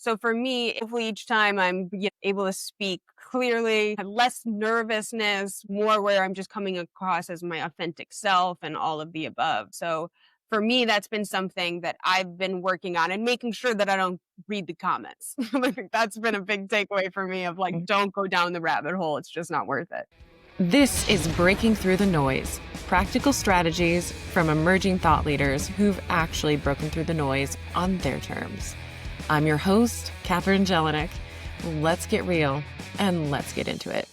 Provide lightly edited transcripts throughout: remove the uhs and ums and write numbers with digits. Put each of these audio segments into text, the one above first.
So for me, if each time I'm able to speak clearly, have less nervousness, more where I'm just coming across as my authentic self and all of the above. So for me, that's been something that I've been working on and making sure that I don't read the comments. Like, that's been a big takeaway for me of like, don't go down the rabbit hole. It's just not worth it. This is Breaking Through the Noise, practical strategies from emerging thought leaders who've actually broken through the noise on their terms. I'm your host, Catherine Jelinek. Let's get real and let's get into it.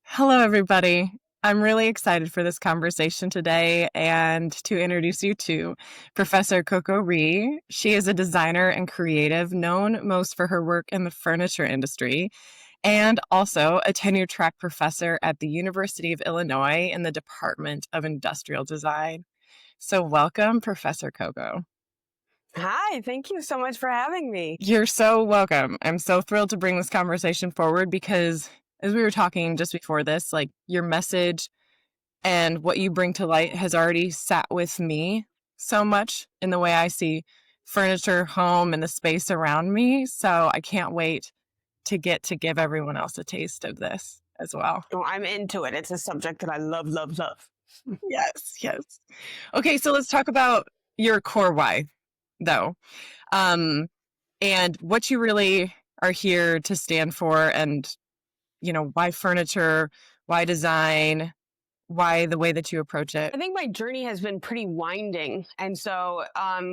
Hello, everybody. I'm really excited for this conversation today and to introduce you to Professor CoCo Ree. She is a designer and creative known most for her work in the furniture industry and also a tenure-track professor at the University of Illinois in the Department of Industrial Design. So welcome, Professor CoCo. Hi, thank you so much for having me. You're so welcome. I'm so thrilled to bring this conversation forward because as we were talking just before this, like your message and what you bring to light has already sat with me so much in the way I see furniture, home, and the space around me. So I can't wait to get to give everyone else a taste of this as well. Oh, I'm into it. It's a subject that I love, love, love. Yes, yes. Okay, so let's talk about your core why, though, and what you really are here to stand for, and why furniture, why design, why the way that you approach it. I think my journey has been pretty winding. And so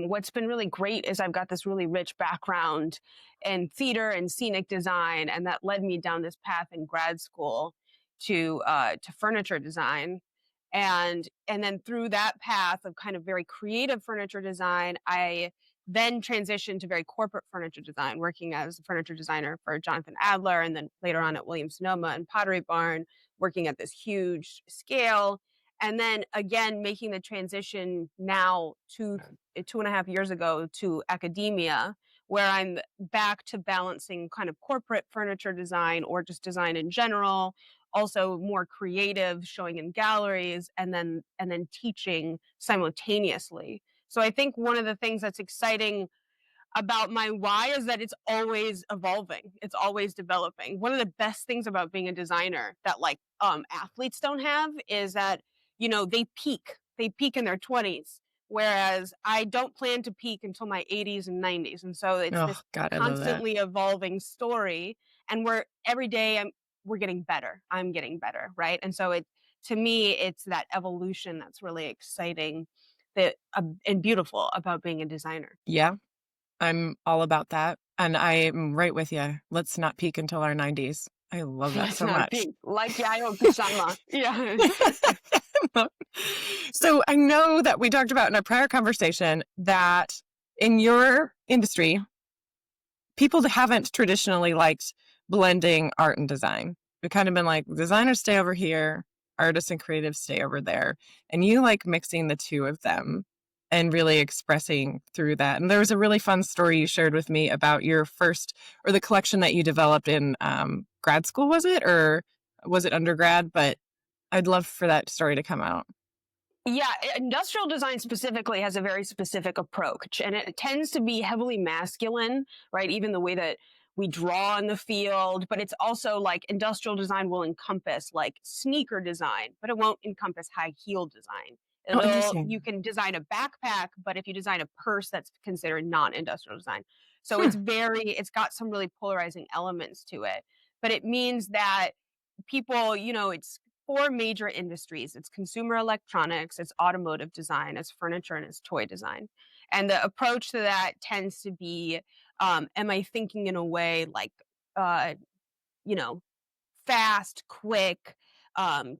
what's been really great is I've got this really rich background in theater and scenic design. And that led me down this path in grad school to furniture design. And then through that path of kind of very creative furniture design, I then transitioned to very corporate furniture design, working as a furniture designer for Jonathan Adler, and then later on at Williams Sonoma and Pottery Barn, working at this huge scale. And then again, making the transition now to 2.5 years ago to academia, where I'm back to balancing kind of corporate furniture design or just design in general, also more creative, showing in galleries, and then teaching simultaneously. So I think one of the things that's exciting about my why is that it's always evolving. It's always developing. One of the best things about being a designer that like athletes don't have is that, they peak. They peak in their 20s. Whereas I don't plan to peak until my 80s and 90s. And so it's Oh this God, I love that. constantly evolving story. And every day we're getting better. I'm getting better. Right. And so to me, it's that evolution that's really exciting and beautiful about being a designer. Yeah, I'm all about that. And I'm right with you. Let's not peak until our 90s. I love that Let's so not much. peak. Like Yayo Kusama. Yeah. So I know that we talked about in our prior conversation that in your industry, people haven't traditionally liked blending art and design. We've kind of been like, designers stay over here, artists and creatives stay over there. And you like mixing the two of them and really expressing through that. And there was a really fun story you shared with me about your first, or the collection that you developed in grad school, was it? Or was it undergrad? But I'd love for that story to come out. Yeah, industrial design specifically has a very specific approach, and it tends to be heavily masculine, right? Even the way that we draw in the field, but it's also like industrial design will encompass like sneaker design, but it won't encompass high heel design. Oh, interesting. You can design a backpack, but if you design a purse, that's considered non-industrial design. So Hmm. it's got some really polarizing elements to it, but it means that people, it's four major industries. It's consumer electronics, it's automotive design, it's furniture, and it's toy design. And the approach to that tends to be, am I thinking in a way like, uh, you know, fast, quick,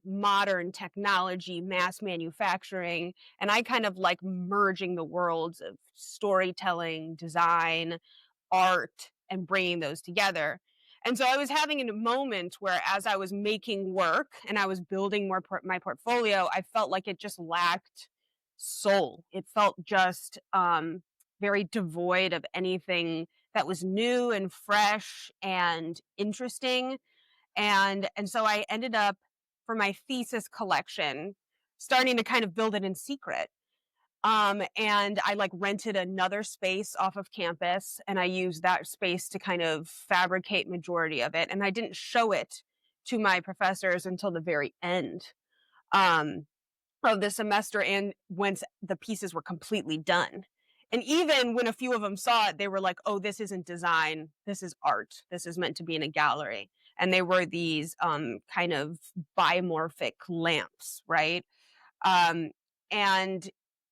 modern technology, mass manufacturing. And I kind of like merging the worlds of storytelling, design, art, and bringing those together. And so I was having a moment where, as I was making work and I was building my portfolio, I felt like it just lacked soul. It felt just very devoid of anything that was new and fresh and interesting. And so I ended up, for my thesis collection, starting to kind of build it in secret. And I like rented another space off of campus and I used that space to kind of fabricate majority of it. And I didn't show it to my professors until the very end um, of the semester and once the pieces were completely done. And even when a few of them saw it, they were like, oh, this isn't design. This is art. This is meant to be in a gallery. And they were these kind of biomorphic lamps, right? Um, and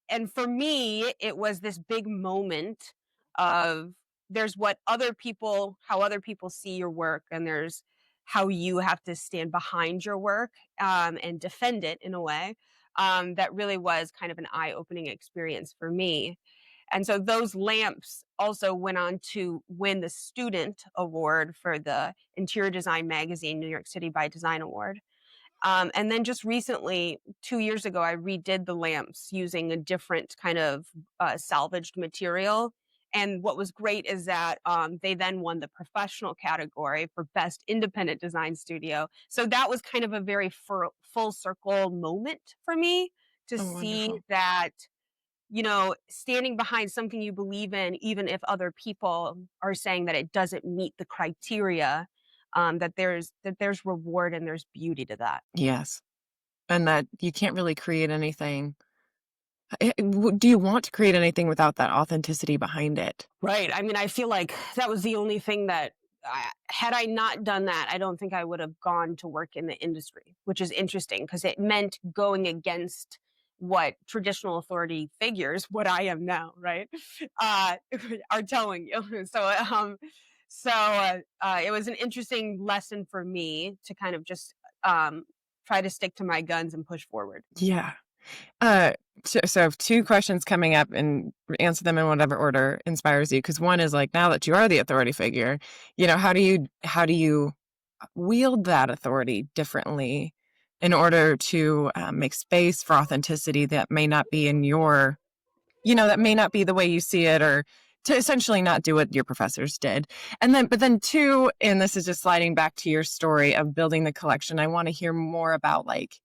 and for me, it was this big moment of there's what other people how other people see your work, and there's how you have to stand behind your work and defend it in a way. That really was kind of an eye-opening experience for me. And so those lamps also went on to win the student award for the Interior Design Magazine New York City by Design Award. And then just recently, 2 years ago, I redid the lamps using a different kind of salvaged material. And what was great is that they then won the professional category for best independent design studio. So that was kind of a very full circle moment for me to Oh, see wonderful. that, standing behind something you believe in, even if other people are saying that it doesn't meet the criteria, that there's reward and there's beauty to that. Yes. And that you can't really create anything. Do you want to create anything without that authenticity behind it? Right. I mean, I feel like that was the only thing that had I not done that, I don't think I would have gone to work in the industry, which is interesting because it meant going against what traditional authority figures, what I am now, right, uh, are telling you. So it was an interesting lesson for me to kind of just try to stick to my guns and push forward. Yeah. Uh, so I have two questions coming up and answer them in whatever order inspires you. Because one is like, now that you are the authority figure, how do you wield that authority differently in order to make space for authenticity that may not be in your, that may not be the way you see it, or to essentially not do what your professors did. But then two, and this is just sliding back to your story of building the collection. I want to hear more about, like,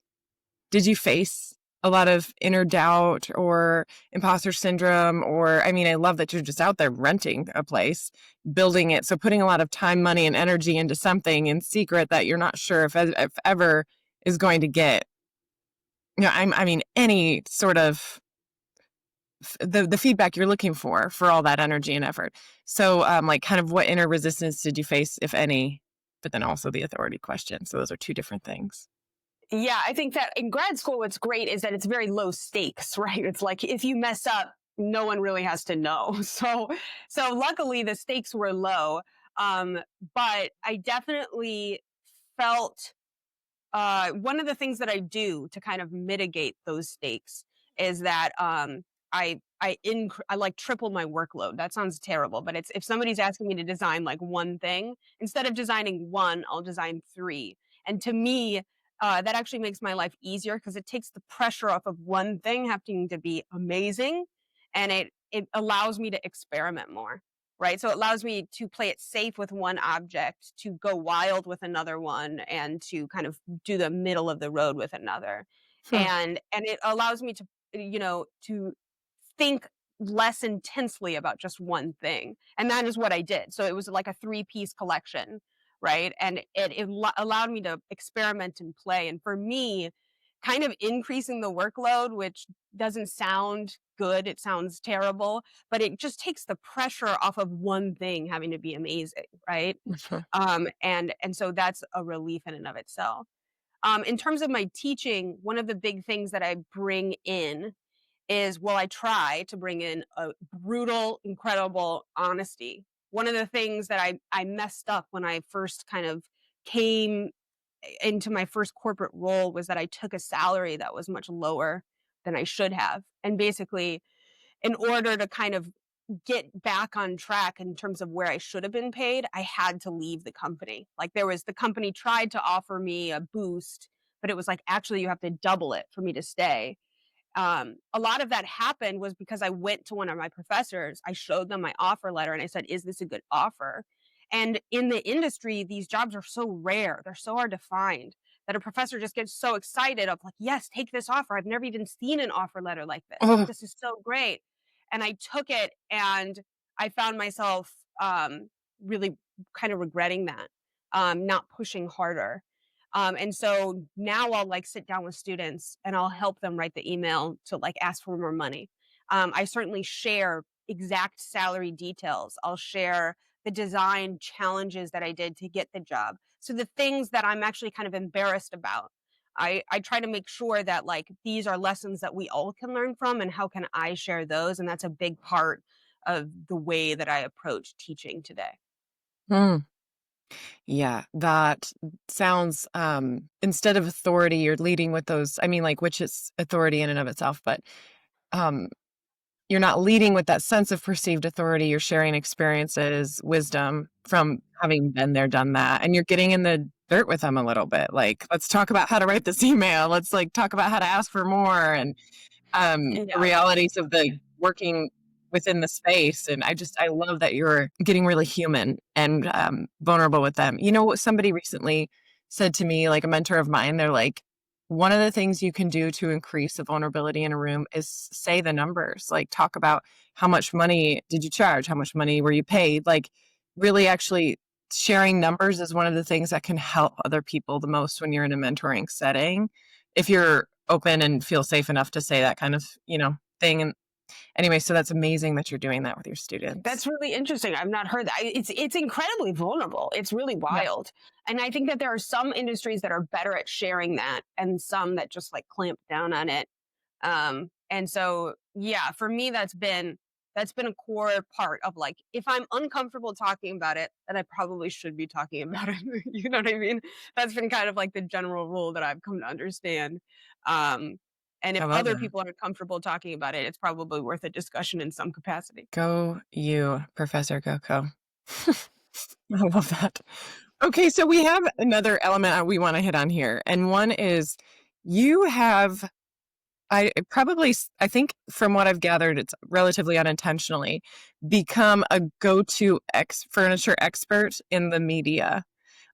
did you face a lot of inner doubt or imposter syndrome? Or, I mean, I love that you're just out there renting a place, building it. So putting a lot of time, money, and energy into something in secret that you're not sure if ever is going to get, I mean, any sort of the feedback you're looking for all that energy and effort. So, like, kind of what inner resistance did you face, if any? But then also the authority question. So those are two different things. Yeah, I think that in grad school, what's great is that it's very low stakes, right? It's like if you mess up, no one really has to know. So luckily the stakes were low. Um, but I definitely felt one of the things that I do to kind of mitigate those stakes is that I like triple my workload. That sounds terrible, but it's if somebody's asking me to design like one thing, instead of designing one, I'll design three. And to me, that actually makes my life easier because it takes the pressure off of one thing having to be amazing, and it allows me to experiment more. Right. So it allows me to play it safe with one object, to go wild with another one, and to kind of do the middle of the road with another. Hmm. And it allows me to, to think less intensely about just one thing. And that is what I did. So it was like a three-piece collection, right? And allowed me to experiment and play. And for me, kind of increasing the workload, which doesn't sound good, it sounds terrible, but it just takes the pressure off of one thing having to be amazing, right? And so that's a relief in and of itself. In terms of my teaching, one of the big things that I bring in is, well, I try to bring in a brutal, incredible honesty. One of the things that I messed up when I first kind of came into my first corporate role was that I took a salary that was much lower than I should have. And basically, in order to kind of get back on track in terms of where I should have been paid, I had to leave the company. Like the company tried to offer me a boost, but it was like, actually, you have to double it for me to stay. A lot of that happened was because I went to one of my professors, I showed them my offer letter and I said, is this a good offer? And in the industry, these jobs are so rare, they're so hard to find that a professor just gets so excited of like, yes, take this offer. I've never even seen an offer letter like this. Like, Oh, this is so great. And I took it and I found myself really kind of regretting that, not pushing harder. And so now I'll like sit down with students and I'll help them write the email to like ask for more money. I certainly share exact salary details. I'll share the design challenges that I did to get the job. So the things that I'm actually kind of embarrassed about. I try to make sure that like these are lessons that we all can learn from and how can I share those? And that's a big part of the way that I approach teaching today. mm. Yeah, that sounds, instead of authority, you're leading with those, I mean, like, which is authority in and of itself, but, um, you're not leading with that sense of perceived authority. You're sharing experiences, wisdom from having been there, done that, and you're getting in the dirt with them a little bit. Like, let's talk about how to write this email. Let's like talk about how to ask for more and the Yeah. realities of the working within the space. And I love that you're getting really human and vulnerable with them. You know what somebody recently said to me, like a mentor of mine, they're like, one of the things you can do to increase the vulnerability in a room is say the numbers, like talk about how much money did you charge? How much money were you paid? Like really actually sharing numbers is one of the things that can help other people the most when you're in a mentoring setting. If you're open and feel safe enough to say that kind of, thing. And anyway, so that's amazing that you're doing that with your students. That's really interesting. I've not heard that. It's incredibly vulnerable. It's really Yeah. wild. And I think that there are some industries that are better at sharing that and some that just like clamp down on it. And so yeah, for me that's been a core part of like if I'm uncomfortable talking about it, then I probably should be talking about it. You know what I mean? That's been kind of like the general rule that I've come to understand. Um and I if love other that. people aren't comfortable talking about it, it's probably worth a discussion in some capacity. Go you, Professor GoCo. I love that. Okay, so we have another element we want to hit on here. And one is you have I think from what I've gathered, it's relatively unintentionally become a go-to furniture expert in the media.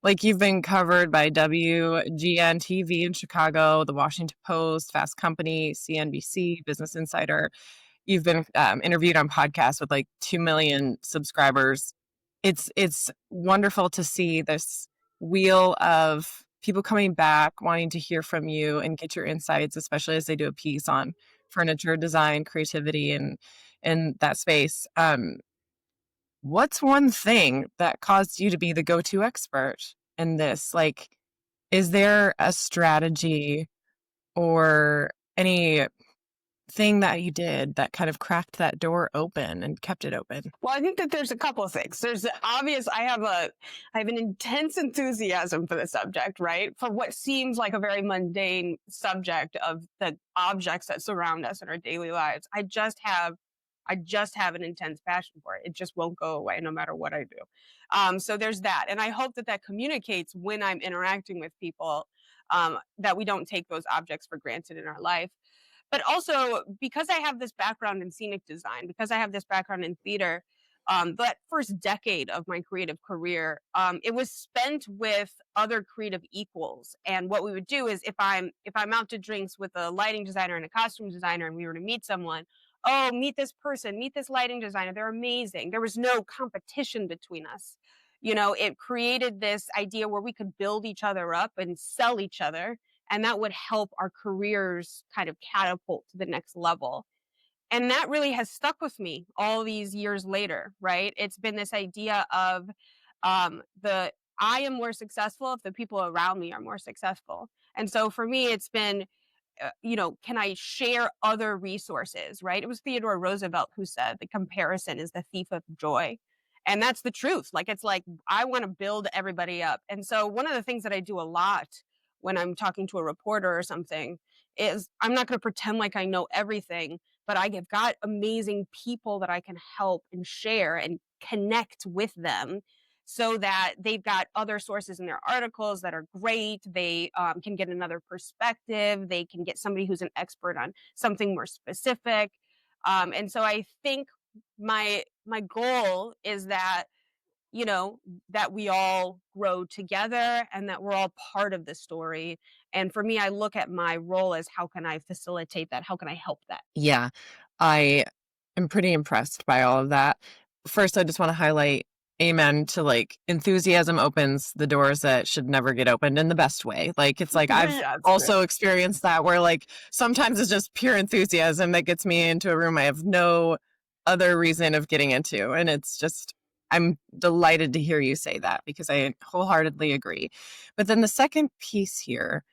Like you've been covered by WGN TV in Chicago, The Washington Post, Fast Company, CNBC, Business Insider. You've been interviewed on podcasts with like 2 million subscribers. It's wonderful to see this wheel of people coming back, wanting to hear from you and get your insights, especially as they do a piece on furniture design, creativity, and in that space. What's one thing that caused you to be the go-to expert in this? Like, is there a strategy or anything that you did that kind of cracked that door open and kept it open? Well, I think that there's a couple of things. There's the obvious. I have an intense enthusiasm for the subject, right? For what seems like a very mundane subject of the objects that surround us in our daily lives. I just have an intense passion for it. It just won't go away no matter what I do. So there's that, and I hope that that communicates when I'm interacting with people, that we don't take those objects for granted in our life. But also because I have this background in scenic design, because I have this background in theater, that first decade of my creative career, it was spent with other creative equals. And what we would do is if I'm out to drinks with a lighting designer and a costume designer, and we were to meet someone, oh, meet this person, meet this lighting designer, they're amazing. There was no competition between us. It created this idea where we could build each other up and sell each other, and that would help our careers kind of catapult to the next level. And that really has stuck with me all these years later, right? It's been this idea of the I am more successful if the people around me are more successful. And so for me, it's been can I share other resources, right? It was Theodore Roosevelt who said the comparison is the thief of joy. And that's the truth. Like, it's like, I want to build everybody up. And so, one of the things that I do a lot when I'm talking to a reporter or something is I'm not going to pretend like I know everything, but I've got amazing people that I can help and share and connect with them so that they've got other sources in their articles that are great. They can get another perspective. They can get somebody who's an expert on something more specific. And so I think my goal is that that we all grow together and that we're all part of the story. And for me, I look at my role as how can I facilitate that? How can I help that? Yeah, I am pretty impressed by all of that. First, I just want to highlight amen to like enthusiasm opens the doors that should never get opened in the best way. Like, it's like I've Yeah, it's great. also experienced that where like sometimes it's just pure enthusiasm that gets me into a room I have no other reason of getting into. And it's just, I'm delighted to hear you say that because I wholeheartedly agree. But then the second piece here,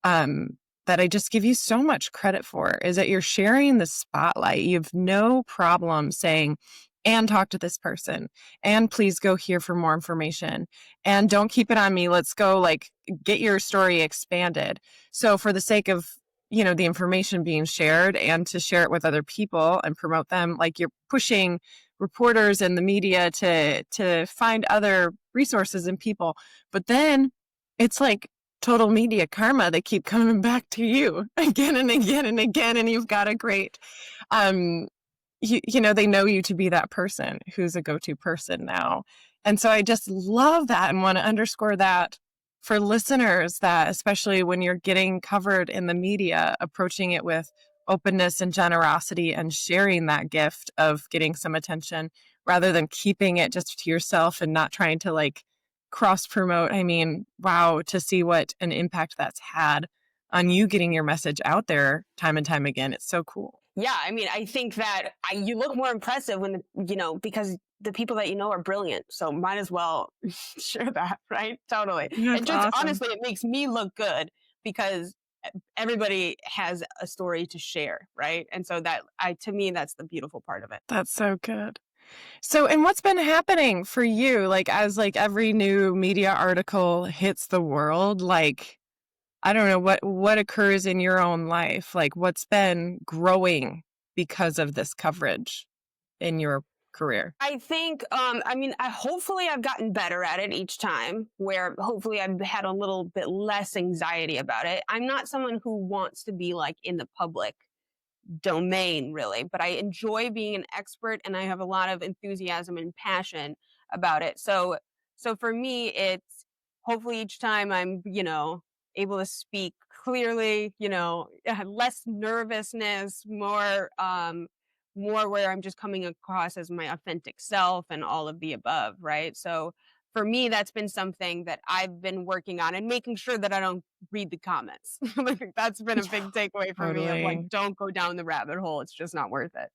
um, that I just give you so much credit for is that you're sharing the spotlight. You have no problem saying, and talk to this person, and please go here for more information, and don't keep it on me. Let's go like get your story expanded. So for the sake of, the information being shared and to share it with other people and promote them, like you're pushing reporters and the media to find other resources and people. But then it's like total media karma. They keep coming back to you again and again and again, and you've got a great they know you to be that person who's a go-to person now. And so I just love that and want to underscore that for listeners, that especially when you're getting covered in the media, approaching it with openness and generosity and sharing that gift of getting some attention rather than keeping it just to yourself and not trying to like cross promote. I mean, wow, to see what an impact that's had on you getting your message out there time and time again. It's so cool. Yeah, I mean, I think that you look more impressive when, because the people that you know are brilliant. So might as well share that, right? Totally. That's And just awesome. honestly, it makes me look good because everybody has a story to share, right? And so to me, that's the beautiful part of it. That's so good. So, and what's been happening for you? Like, as like every new media article hits the world, like, I don't know what occurs in your own life. Like, what's been growing because of this coverage in your career? I think, hopefully I've gotten better at it each time, where hopefully I've had a little bit less anxiety about it. I'm not someone who wants to be like in the public domain really, but I enjoy being an expert and I have a lot of enthusiasm and passion about it. So for me, it's hopefully each time I'm, able to speak clearly, less nervousness, more where I'm just coming across as my authentic self and all of the above, right? So for me, that's been something that I've been working on and making sure that I don't read the comments. Like, that's been a big takeaway for me of like, Totally. don't go down the rabbit hole. It's just not worth it.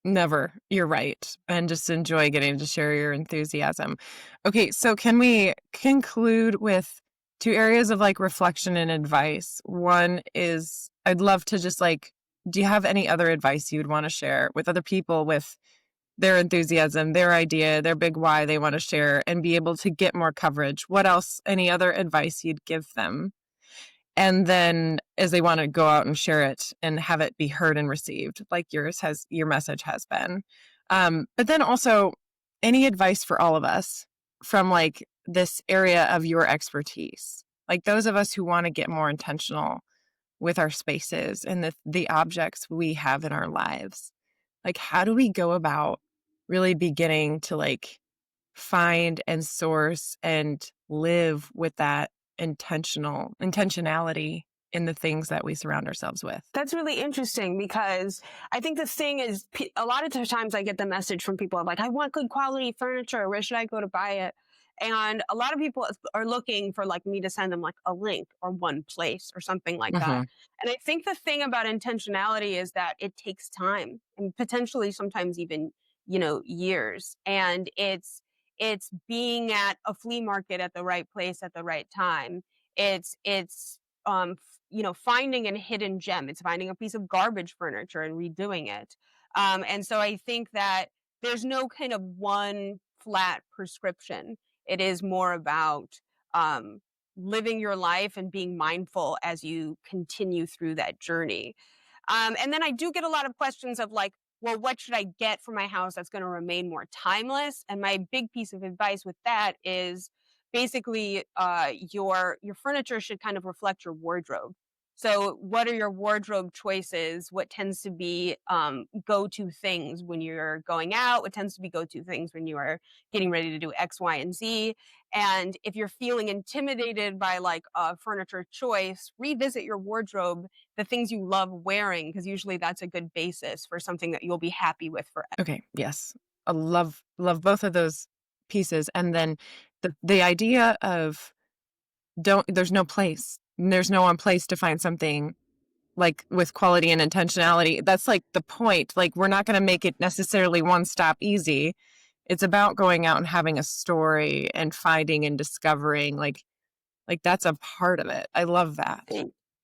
Never. You're right. And just enjoy getting to share your enthusiasm. Okay, so can we conclude with two areas of like reflection and advice? One is I'd love to just like, do you have any other advice you'd want to share with other people with their enthusiasm, their idea, their big why they want to share and be able to get more coverage? What else, any other advice you'd give them? And then as they want to go out and share it and have it be heard and received, like your message has been. But then also any advice for all of us from like this area of your expertise, like those of us who want to get more intentional with our spaces and the objects we have in our lives. Like, how do we go about really beginning to like find and source and live with that intentionality in the things that we surround ourselves with? That's really interesting because I think the thing is, a lot of the times I get the message from people of like, I want good quality furniture. Where should I go to buy it? And a lot of people are looking for like me to send them like a link or one place or something like that. Mm-hmm. And I think the thing about intentionality is that it takes time and potentially sometimes even, years. And it's being at a flea market at the right place at the right time. It's finding a hidden gem. It's finding a piece of garbage furniture and redoing it. And so I think that there's no kind of one flat prescription. It is more about um, living your life and being mindful as you continue through that journey. And then I do get a lot of questions of like, well, what should I get for my house that's going to remain more timeless? And my big piece of advice with that is basically your furniture should kind of reflect your wardrobe. So, what are your wardrobe choices? What tends to be go to things when you're going out? What tends to be go to things when you are getting ready to do X, Y, and Z? And if you're feeling intimidated by like a furniture choice, revisit your wardrobe, the things you love wearing, because usually that's a good basis for something that you'll be happy with forever. Okay. Yes. I love both of those pieces. And then the idea of there's no place. There's no one place to find something like with quality and intentionality. That's like the point. Like we're not going to make it necessarily one stop easy. It's about going out and having a story and finding and discovering like that's a part of it. I love that.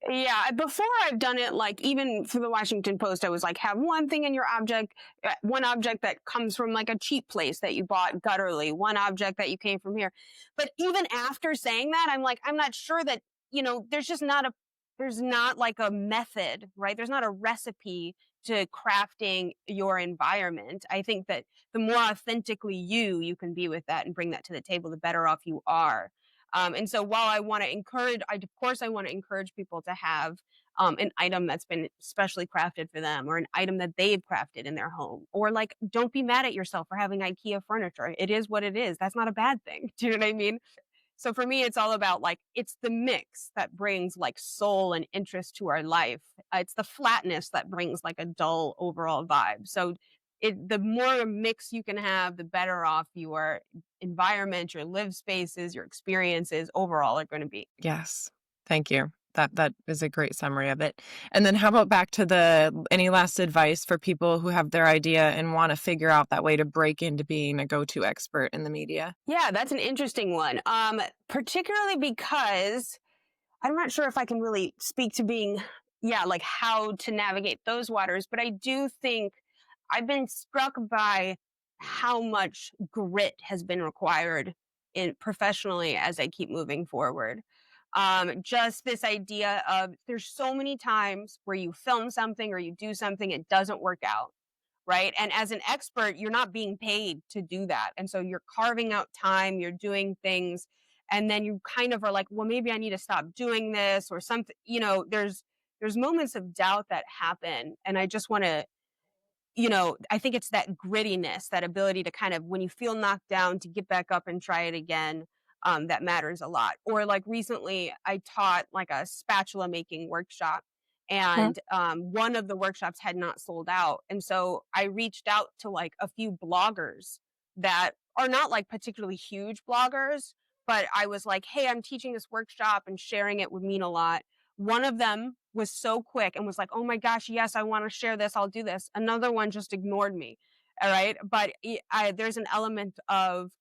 Yeah, before I've done it, like even for the Washington Post, I was like, have one thing in your object, one object that comes from like a cheap place that you bought gutturally, one object that you came from here. But even after saying that, I'm like, I'm not sure that, there's not like a method, right? There's not a recipe to crafting your environment. I think that the more authentically you can be with that and bring that to the table, the better off you are. And so while I want to encourage, of course, I want to encourage people to have an item that's been specially crafted for them or an item that they've crafted in their home. Or like, don't be mad at yourself for having IKEA furniture. It is what it is. That's not a bad thing. Do you know what I mean? So for me, it's all about like, it's the mix that brings like soul and interest to our life. It's the flatness that brings like a dull overall vibe. So the more mix you can have, the better off your environment, your live spaces, your experiences overall are going to be. Yes. Thank you. That is a great summary of it. And then how about back to any last advice for people who have their idea and want to figure out that way to break into being a go-to expert in the media? Yeah, that's an interesting one. Particularly because I'm not sure if I can really speak to being, yeah, like how to navigate those waters, but I do think I've been struck by how much grit has been required in professionally as I keep moving forward. Just this idea of there's so many times where you film something or you do something, it doesn't work out. Right. And as an expert, you're not being paid to do that. And so you're carving out time, you're doing things, and then you kind of are like, well, maybe I need to stop doing this or something. There's moments of doubt that happen. And I just want to, I think it's that grittiness, that ability to kind of, when you feel knocked down, to get back up and try it again. That matters a lot. Or like recently, I taught like a spatula making workshop, Mhm. and one of the workshops had not sold out. And so I reached out to like a few bloggers that are not like particularly huge bloggers, but I was like, hey, I'm teaching this workshop and sharing it would mean a lot. One of them was so quick and was like, "Oh my gosh, yes, I want to share this. I'll do this." Another one just ignored me. All right. But there's an element of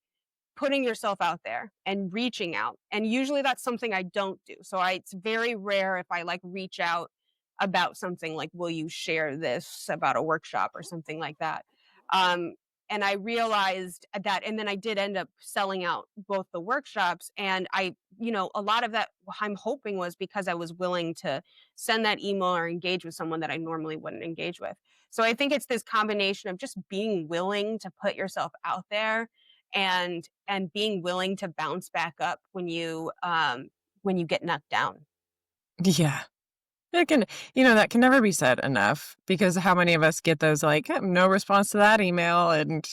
putting yourself out there and reaching out. And usually that's something I don't do. So it's very rare if I like reach out about something like, will you share this about a workshop or something like that? Um, and I realized that, and then I did end up selling out both the workshops. And a lot of that I'm hoping was because I was willing to send that email or engage with someone that I normally wouldn't engage with. So I think it's this combination of just being willing to put yourself out there and being willing to bounce back up when you get knocked down. Yeah. It can, that can never be said enough because how many of us get those like no response to that email and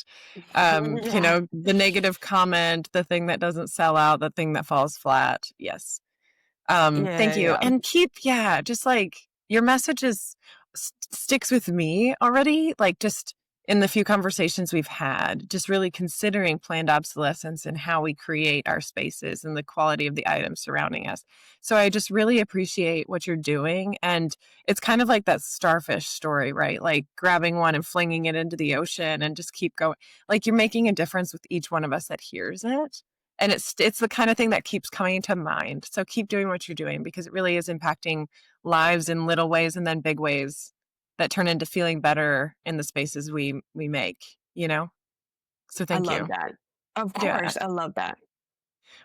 Yeah. the negative comment, the thing that doesn't sell out, the thing that falls flat. Yes. Thank Yeah, you. yeah. And just like your message sticks with me already, like just in the few conversations we've had, just really considering planned obsolescence and how we create our spaces and the quality of the items surrounding us. So I just really appreciate what you're doing. And it's kind of like that starfish story, right? Like grabbing one and flinging it into the ocean and just keep going. Like you're making a difference with each one of us that hears it. And it's the kind of thing that keeps coming to mind. So keep doing what you're doing because it really is impacting lives in little ways and then big ways that turn into feeling better in the spaces we make. So I thank love you. that. Of Yeah. course, I love that.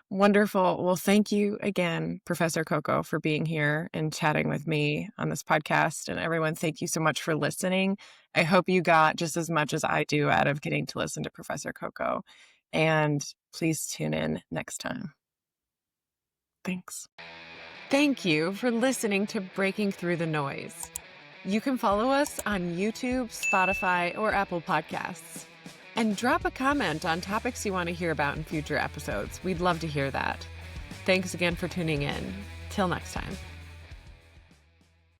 Wonderful. Well, thank you again, Professor CoCo, for being here and chatting with me on this podcast. And everyone, thank you so much for listening. I hope you got just as much as I do out of getting to listen to Professor CoCo. And please tune in next time. Thanks. Thank you for listening to Breaking Through the Noise. You can follow us on YouTube, Spotify, or Apple Podcasts. And drop a comment on topics you want to hear about in future episodes. We'd love to hear that. Thanks again for tuning in. Till next time.